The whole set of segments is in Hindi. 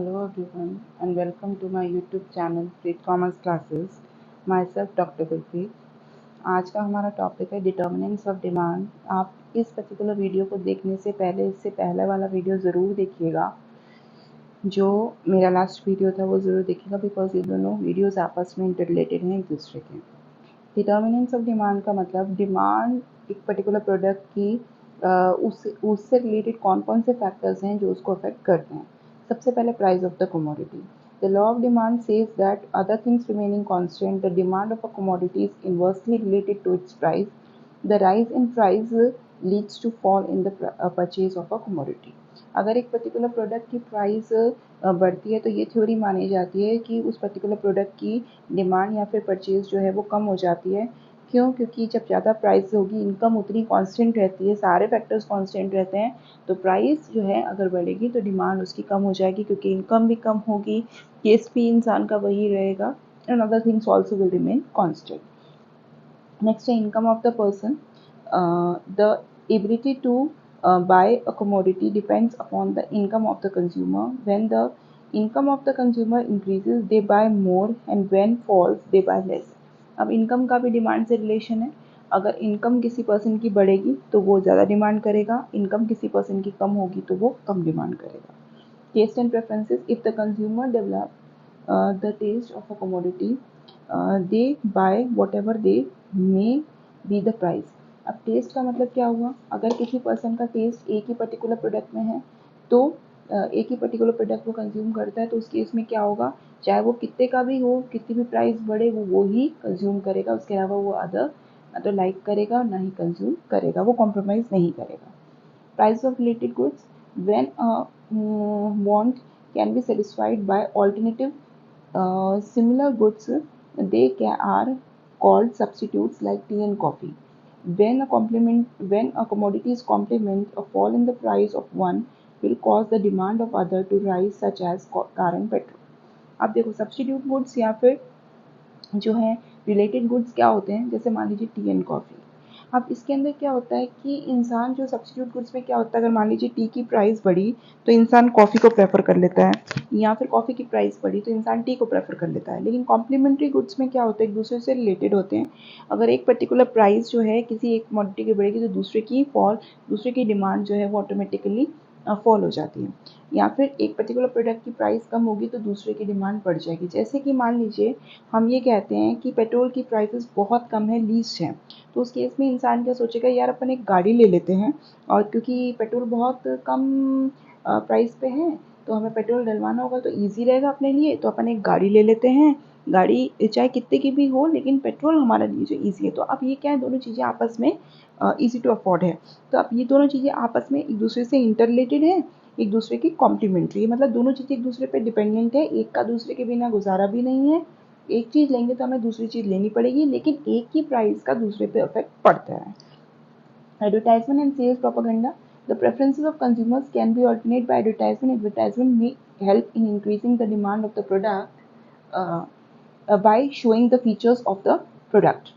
Hello everyone and welcome to my YouTube channel Free Commerce Classes. Myself Dr. Gurpreet. आज का हमारा टॉपिक है डिटर्मिनेंट्स ऑफ डिमांड। आप इस पर्टिकुलर वीडियो को देखने से पहले इससे पहले वाला वीडियो ज़रूर देखिएगा। जो मेरा लास्ट वीडियो था वो ज़रूर देखिएगा बिकॉज ये दोनों वीडियोस आपस में इंटर रिलेटेड हैं एक दूसरे के। डिटर्मिनेंट्स ऑफ डिमांड का मतलब डिमांड एक पर्टिकुलर प्रोडक्ट की उससे रिलेटेड कौन कौन से फैक्टर्स हैं जो उसको अफेक्ट करते हैं। सबसे पहले price of the commodity. The law of demand says that other things remaining constant, the demand of a commodity is inversely related to its price. The rise in price leads to fall in the purchase of a commodity. अगर एक पर्टिकुलर प्रोडक्ट की प्राइस बढ़ती है तो ये थ्योरी मानी जाती है कि उस पर्टिकुलर प्रोडक्ट की डिमांड या फिर परचेज जो है वो कम हो जाती है। क्यों? क्योंकि जब ज़्यादा प्राइस होगी इनकम उतनी कांस्टेंट रहती है, सारे फैक्टर्स कांस्टेंट रहते हैं, तो प्राइस जो है अगर बढ़ेगी तो डिमांड उसकी कम हो जाएगी क्योंकि इनकम भी कम होगी, केस भी इंसान का वही रहेगा and other things also will remain constant. Next, income of the person. The ability to buy a commodity depends upon the income of the consumer. When the income of the consumer increases, they buy more, and when falls, they buy less. अब इनकम का भी डिमांड से रिलेशन है। अगर इनकम किसी पर्सन की बढ़ेगी तो वो ज़्यादा डिमांड करेगा, इनकम किसी पर्सन की कम होगी तो वो कम डिमांड करेगा। Taste and preferences. If the consumer develop the taste of a commodity, they buy whatever they may be the price. अब टेस्ट का मतलब क्या हुआ? अगर किसी पर्सन का टेस्ट एक ही पर्टिकुलर प्रोडक्ट में है तो एक ही पर्टिकुलर प्रोडक्ट वो कंज्यूम करता है तो उस केस में क्या होगा, चाहे वो कितने का भी हो, कितनी भी प्राइस बढ़े, वो ही कंज्यूम करेगा, उसके अलावा वो अदर ना तो लाइक करेगा ना ही कंज्यूम करेगा, वो कॉम्प्रोमाइज़ नहीं करेगा। Price of related goods. When a want can be satisfied by alternative similar goods, are called substitutes like tea and coffee. When a commodity's complement, a fall in the price of one will cause the demand of other to rise, such as car and petrol. अब देखो सब्स्टिट्यूट गुड्स या फिर जो है रिलेटेड गुड्स क्या होते हैं, जैसे मान लीजिए टी एंड कॉफ़ी। अब इसके अंदर क्या होता है कि इंसान जो सब्स्टिट्यूट गुड्स में क्या होता है, अगर मान लीजिए टी की प्राइस बढ़ी तो इंसान कॉफ़ी को प्रेफर कर लेता है, या फिर कॉफ़ी की प्राइस बढ़ी तो इंसान टी को प्रेफर कर लेता है। लेकिन कॉम्प्लीमेंट्री गुड्स में क्या होता है, एक दूसरे से रिलेटेड होते हैं। अगर एक पर्टिकुलर प्राइस जो है किसी एक कमोडिटी की बढ़ेगी तो दूसरे की डिमांड जो है वो ऑटोमेटिकली फॉल हो जाती है, या फिर एक पर्टिकुलर प्रोडक्ट की प्राइस कम होगी तो दूसरे की डिमांड बढ़ जाएगी। जैसे कि मान लीजिए हम ये कहते हैं कि पेट्रोल की प्राइसेस बहुत कम है, लीस्ट है, तो उस केस में इंसान क्या सोचेगा, यार अपन एक गाड़ी ले लेते हैं, और क्योंकि पेट्रोल बहुत कम प्राइस पे है तो हमें पेट्रोल डलवाना होगा तो ईजी रहेगा अपने लिए, तो अपन एक गाड़ी ले लेते हैं। गाड़ी चाहे कितने की भी हो लेकिन पेट्रोल हमारे लिए जो ईजी है, तो अब ये क्या है, दोनों चीज़ें आपस में ईजी टू अफोर्ड है। तो अब ये दोनों चीज़ें आपस में एक दूसरे से इंटर रिलेटेड है, एक दूसरे की कॉम्प्लीमेंट्री, मतलब दोनों चीज़ें एक दूसरे पे डिपेंडेंट है, एक का दूसरे के बिना गुजारा भी नहीं है। एक चीज़ लेंगे तो हमें दूसरी चीज़ लेनी पड़ेगी, लेकिन एक ही प्राइस का दूसरे पे इफेक्ट पड़ता है। Advertisement and sales propaganda. The preferences of consumers can be altered by advertisement. Advertisement may help in increasing the demand of the product by showing the features of the product.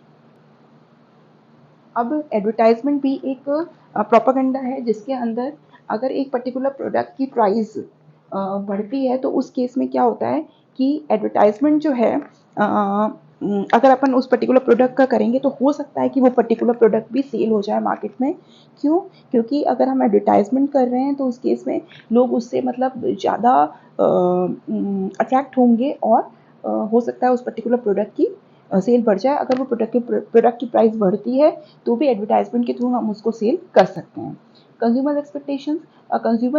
अब एडवर्टाइजमेंट भी एक प्रोपेगेंडा है जिसके अंदर अगर एक पर्टिकुलर प्रोडक्ट की प्राइस बढ़ती है तो उस केस में क्या होता है कि एडवर्टाइजमेंट जो है अगर अपन उस पर्टिकुलर प्रोडक्ट का करेंगे तो हो सकता है कि वो पर्टिकुलर प्रोडक्ट भी सेल हो जाए मार्केट में। क्यों? क्योंकि अगर हम एडवर्टाइजमेंट कर रहे हैं तो उस केस में लोग उससे मतलब ज़्यादा अट्रैक्ट होंगे और हो सकता है उस पर्टिकुलर प्रोडक्ट की सेल बढ़ जाए। अगर वो प्रोडक्ट की प्राइस बढ़ती है तो भी एडवर्टाइजमेंट के थ्रू हम उसको सेल कर सकते हैं। Consumer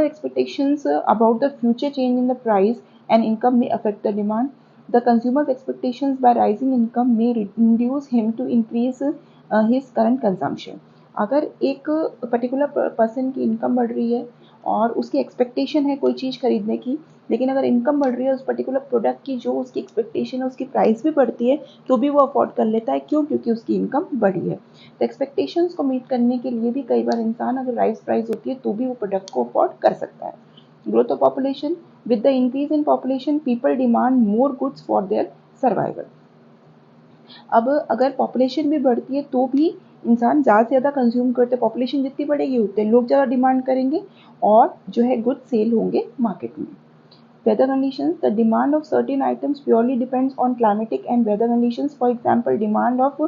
expectations about the future change in the price and income में affect the demand. The consumers expectations by rising income में induce him to increase his current consumption. अगर एक पर्टिकुलर पर्सन की इनकम बढ़ रही है और उसकी एक्सपेक्टेशन है कोई चीज़ खरीदने की, लेकिन अगर इनकम बढ़ रही है उस पर्टिकुलर प्रोडक्ट की जो उसकी एक्सपेक्टेशन है उसकी प्राइस भी बढ़ती है तो भी वो अफोर्ड कर लेता है। क्यों? क्योंकि उसकी इनकम बढ़ी है। तो एक्सपेक्टेशंस को मीट करने के लिए भी कई बार इंसान अगर राइस प्राइस होती है तो भी वो प्रोडक्ट को अफोर्ड कर सकता है। Growth of population. With the increase in population people demand more goods for their survival. अब अगर पॉपुलेशन भी बढ़ती है तो भी इंसान ज़्यादा से ज़्यादा कंज्यूम करते हैं, पॉपुलेशन जितनी बढ़ेगी उतने लोग ज़्यादा डिमांड करेंगे और जो है गुड सेल होंगे मार्केट में। weather conditions, the demand of certain items purely depends on climatic and weather conditions. For example, demand of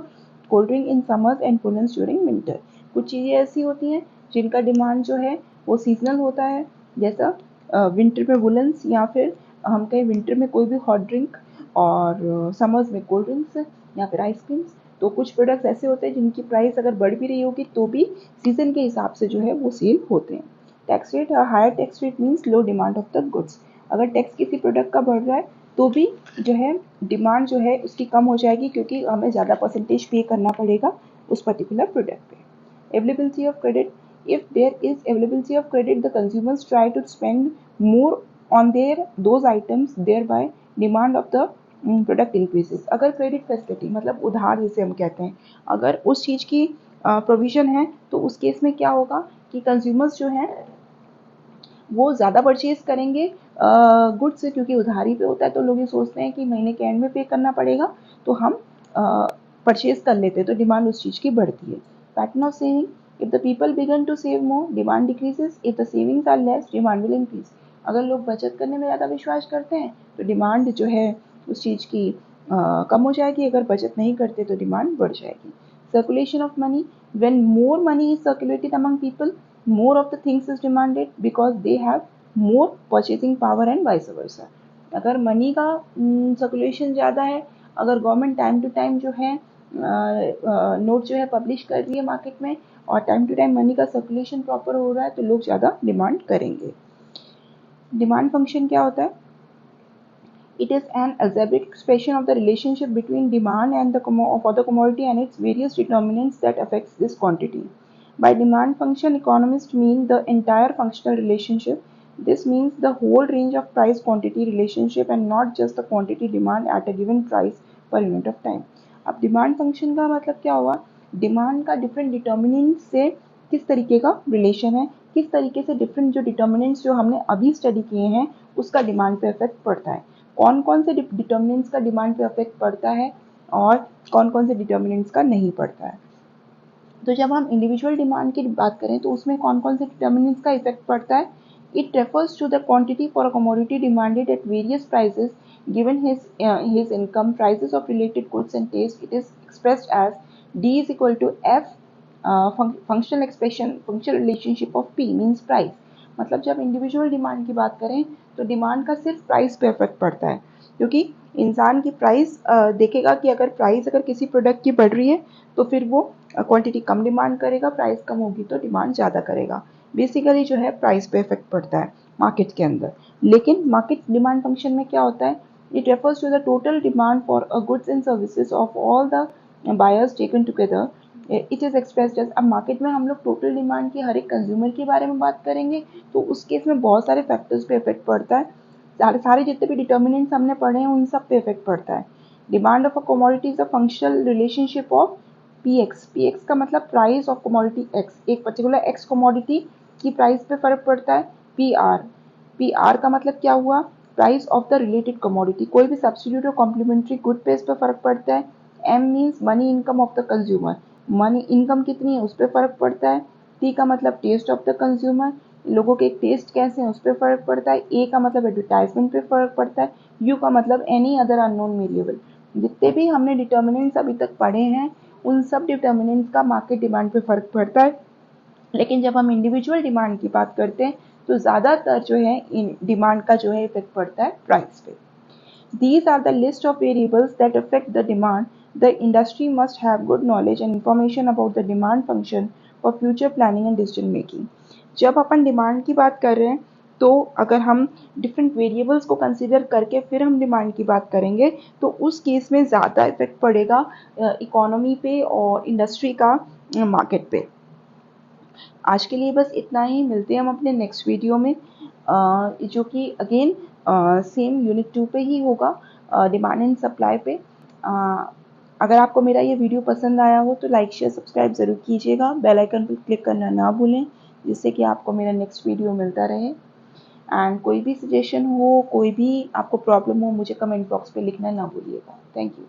cold drink in summers and woolens during winter. कुछ चीज़ें ऐसी होती हैं जिनका डिमांड जो है वो सीजनल होता है, जैसा विंटर में वुलन्स, या फिर हम कहें विंटर में कोई भी हॉट ड्रिंक और समर्स में कोल्ड ड्रिंक्स या फिर आइसक्रीम्स। तो कुछ प्रोडक्ट्स ऐसे होते हैं जिनकी प्राइस अगर बढ़ भी रही होगी तो भी सीजन के हिसाब से जो है वो सेल होते हैं। Tax rate, higher tax rate means low demand of the goods. अगर टैक्स किसी प्रोडक्ट का बढ़ रहा है तो भी जो है डिमांड जो है उसकी कम हो जाएगी, क्योंकि हमें ज़्यादा परसेंटेज पे करना पड़ेगा उस पर्टिकुलर प्रोडक्ट पे। Availability of credit, if there is availability of credit, the consumers try to spend more on those items, thereby demand of the product increases। अगर क्रेडिट फैसिलिटी मतलब उधार जिसे हम कहते हैं, अगर उस चीज़ की प्रोविज़न है तो उस केस में क्या होगा कि कंज्यूमर्स जो हैं वो ज़्यादा परचेज करेंगे गुड्स से, क्योंकि उधारी पे होता है तो लोग ये सोचते हैं कि महीने के एंड में पे करना पड़ेगा तो हम परचेज कर लेते हैं, तो डिमांड उस चीज़ की बढ़ती है। Pattern of saving, if the people begin to save more, demand decreases, if the savings are less, demand will increase। अगर लोग बचत करने में ज़्यादा विश्वास करते हैं तो डिमांड जो है उस चीज़ की कम हो जाएगी, अगर बचत नहीं करते तो डिमांड बढ़ जाएगी। Circulation of money, when more money is circulated among people, more of the things is demanded because they have more purchasing power and vice versa। अगर मनी का सर्कुलेशन ज़्यादा है, अगर गवर्नमेंट टाइम टू टाइम जो है नोट जो है पब्लिश कर रही है मार्केट में और टाइम टू टाइम मनी का सर्कुलेशन प्रॉपर हो रहा है तो लोग ज़्यादा डिमांड करेंगे। डिमांड फंक्शन क्या होता है? It is an algebraic expression of the relationship between demand and for the commodity and its various determinants that affects this quantity। By demand function, economists mean the entire functional relationship। This means the whole range of price quantity relationship and not just the quantity demand at a given price per unit of time। अब डिमांड फंक्शन का मतलब क्या हुआ? डिमांड का डिफरेंट डिटर्मिनेंट से किस तरीके का रिलेशन है, किस तरीके से डिफरेंट जो डिटर्मिनेंट्स जो हमने अभी स्टडी किए हैं उसका डिमांड पे इफेक्ट पड़ता है। कौन कौन से डिटर्मिनेंट्स का डिमांड पे इफेक्ट पड़ता है और कौन कौन से डिटर्मिनेंट्स का नहीं पड़ता है। तो जब हम इंडिविजुअल डिमांड की बात करें तो उसमें कौन कौन से डिटर्मिनेंट्स का इफेक्ट पड़ता है? It refers to the quantity for a commodity demanded at various prices given his income, prices of related goods and taste। It is expressed as D is equal to F functional relationship of P means price। मतलब जब इंडिविजुअल डिमांड की बात करें तो डिमांड का सिर्फ प्राइस पे इफेक्ट पड़ता है, क्योंकि इंसान की प्राइस देखेगा कि अगर किसी प्रोडक्ट की बढ़ रही है तो फिर वो क्वांटिटी कम डिमांड करेगा, प्राइस कम होगी तो डिमांड ज़्यादा करेगा। बेसिकली जो है प्राइस पे इफेक्ट पड़ता है मार्केट के अंदर। लेकिन मार्केट डिमांड फंक्शन में क्या होता है? It refers to the total demand for a goods and services of all the buyers taken together. It is expressed as. अब मार्केट में हम लोग टोटल डिमांड की हर एक कंज्यूमर के बारे में बात करेंगे तो उस केस में बहुत सारे फैक्टर्स पे इफेक्ट पड़ता है, सारे जितने भी डिटर्मिनेंट्स हमने पढ़े हैं उन सब पे इफेक्ट पड़ता है। Demand of a commodity is a functional relationship of P x का मतलब प्राइस ऑफ कमोडिटी एक्स, एक पर्टिकुलर एक्स कमोडिटी की प्राइस पे फर्क पड़ता है। पी आर का मतलब क्या हुआ? Price of the related commodity, कोई भी सब्स्टिट्यूट और कॉम्प्लीमेंट्री गुड पे इस पे फर्क पड़ता है। M means money income of the consumer, money income कितनी है उस पर फर्क पड़ता है। टी का मतलब टेस्ट ऑफ द कंज्यूमर, लोगों के टेस्ट कैसे हैं उस पर फर्क पड़ता है। ए का मतलब एडवर्टाइजमेंट पे फर्क पड़ता है। यू का मतलब एनी अदर अननोन वेरिएबल। जितने भी हमने डिटर्मिनेंट्स अभी तक पढ़े हैं उन सब डिटर्मिनेंट्स का मार्केट डिमांड पे फर्क पड़ता है। लेकिन जब हम इंडिविजुअल डिमांड की बात करते हैं तो ज़्यादातर जो है इन डिमांड का जो है इफेक्ट पड़ता है प्राइस पे। These are the list of variables that affect the demand। The industry must have good knowledge and information about the demand function for future planning and decision making। जब अपन डिमांड की बात कर रहे हैं तो अगर हम डिफरेंट वेरिएबल्स को कंसीडर करके फिर हम डिमांड की बात करेंगे तो उस केस में ज़्यादा इफेक्ट पड़ेगा इकोनॉमी पे और इंडस्ट्री का मार्केट पे। आज के लिए बस इतना ही, मिलते हैं हम अपने नेक्स्ट वीडियो में जो कि अगेन सेम यूनिट 2 पे ही होगा, डिमांड एंड सप्लाई पे। अगर आपको मेरा ये वीडियो पसंद आया हो तो लाइक शेयर सब्सक्राइब ज़रूर कीजिएगा, बेल आइकन पर क्लिक करना ना भूलें जिससे कि आपको मेरा नेक्स्ट वीडियो मिलता रहे। एंड कोई भी सजेशन हो, कोई भी आपको प्रॉब्लम हो, मुझे कमेंट बॉक्स पे लिखना ना भूलिएगा। Thank you.